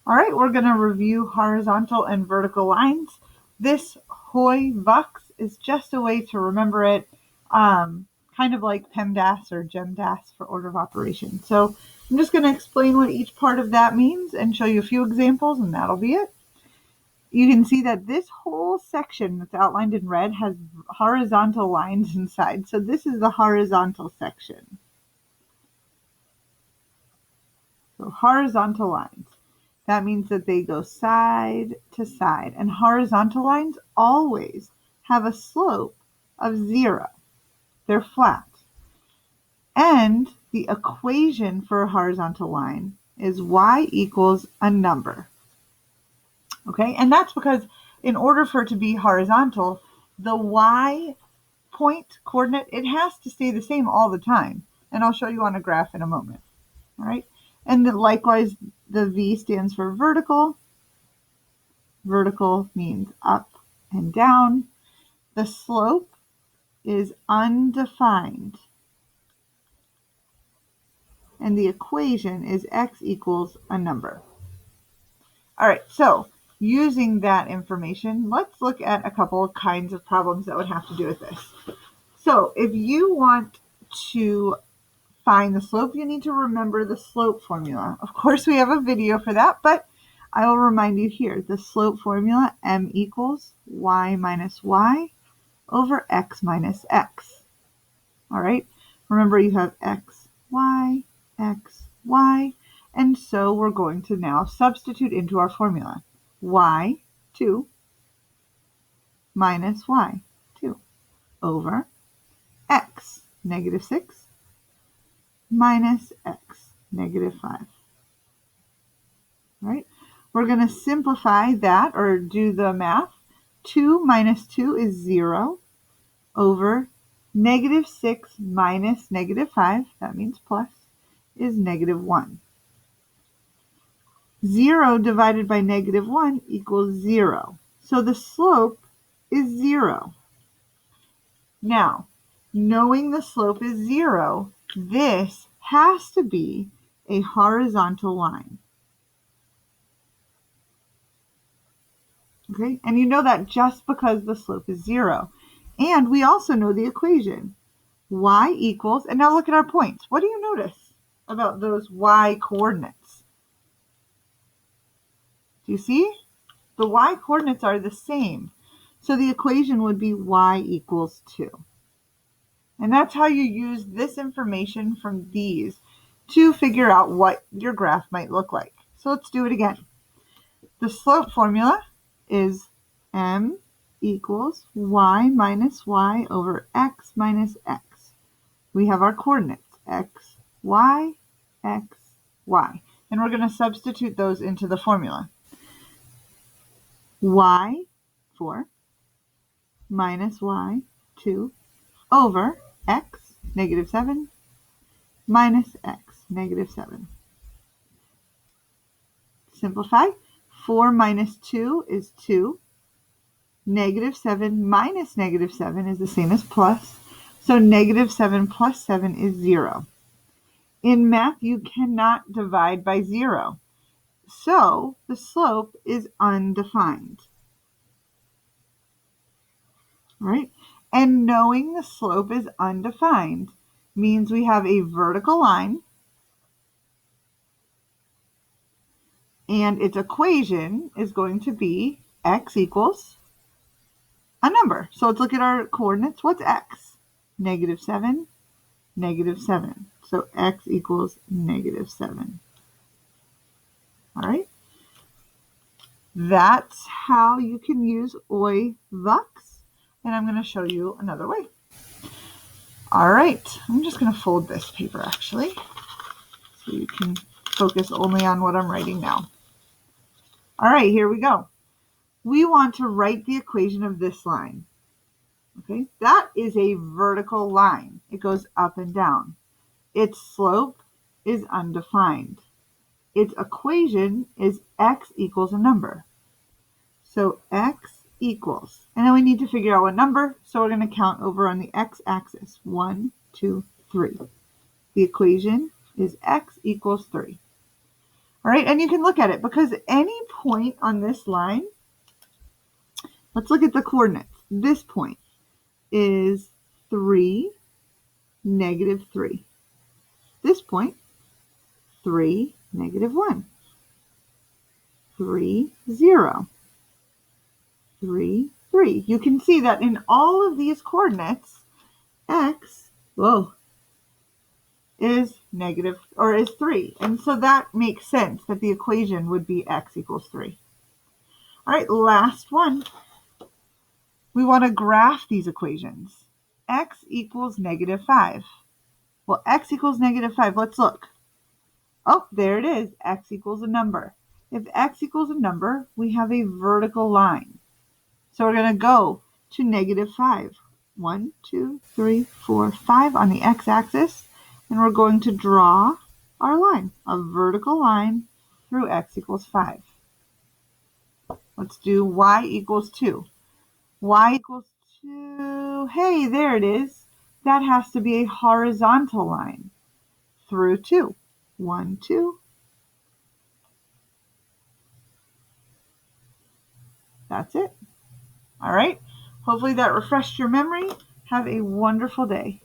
All right, we're going to review horizontal and vertical lines. This hoi vux is just a way to remember it, kind of like PEMDAS or GEMDAS for order of operation. So I'm just going to explain what each part of that means and show you a few examples, and that'll be it. You can see that this whole section that's outlined in red has horizontal lines inside. So this is the horizontal section. So horizontal lines. That means that they go side to side. And horizontal lines always have a slope of 0. They're flat. And the equation for a horizontal line is y equals a number. Okay, and that's because in order for it to be horizontal, the y point coordinate, it has to stay the same all the time. And I'll show you on a graph in a moment. All right, and then likewise, the v stands for vertical. Vertical means up and down. The slope is undefined. And the equation is x equals a number. All right, so using that information, let's look at a couple of kinds of problems that would have to do with this. So if you want to find the slope, you need to remember the slope formula. Of course, we have a video for that, but I will remind you here, the slope formula, m equals y minus y over x minus x. All right, remember you have x, y, and so we're going to now substitute into our formula. Y2 minus y2 over x, negative 6, minus x, negative 5. All right, we're going to simplify that or do the math. 2 minus 2 is 0 over negative 6 minus negative 5, that means plus, is negative 1. 0 divided by negative 1 equals 0. So the slope is 0. Now, knowing the slope is 0, this has to be a horizontal line. Okay, and you know that just because the slope is 0. And we also know the equation. Y equals, and now look at our points. What do you notice about those y coordinates? Do you see? The y coordinates are the same. So the equation would be y equals 2. And that's how you use this information from these to figure out what your graph might look like. So let's do it again. The slope formula is m equals y minus y over x minus x. We have our coordinates, x, y, and we're going to substitute those into the formula. Y, 4, minus y, 2, over x, negative 7, minus x, negative 7. Simplify. 4 minus 2 is 2. Negative 7 minus negative 7 is the same as plus. So negative 7 plus 7 is 0. In math, you cannot divide by 0. So the slope is undefined. Right? And knowing the slope is undefined means we have a vertical line and its equation is going to be x equals a number. So let's look at our coordinates. What's x? Negative 7, negative 7. So x equals negative 7. All right. That's how you can use oi vux. And I'm going to show you another way. All right. I'm just going to fold this paper actually, so you can focus only on what I'm writing now. All right, here we go. We want to write the equation of this line. Okay, that is a vertical line. It goes up and down. Its slope is undefined. Its equation is x equals a number. So x equals, and then we need to figure out what number, so we're going to count over on the x-axis. 1, 2, 3. The equation is x equals 3. All right, and you can look at it because any point on this line, let's look at the coordinates. This point is 3, -3. This point, 3, -1. 3, 0. 3, 3. You can see that in all of these coordinates, x, is negative, or is 3. And so that makes sense that the equation would be x equals 3. All right, last one. We want to graph these equations. X equals -5. Well, x equals -5. Let's look. Oh, there it is. X equals a number. If x equals a number, we have a vertical line. So we're going to go to -5. 1, 2, 3, 4, 5 on the x-axis. And we're going to draw our line, a vertical line through x equals 5. Let's do y equals 2. Y equals 2. Hey, there it is. That has to be a horizontal line through 2. 1, 2. That's it. All right. Hopefully that refreshed your memory. Have a wonderful day.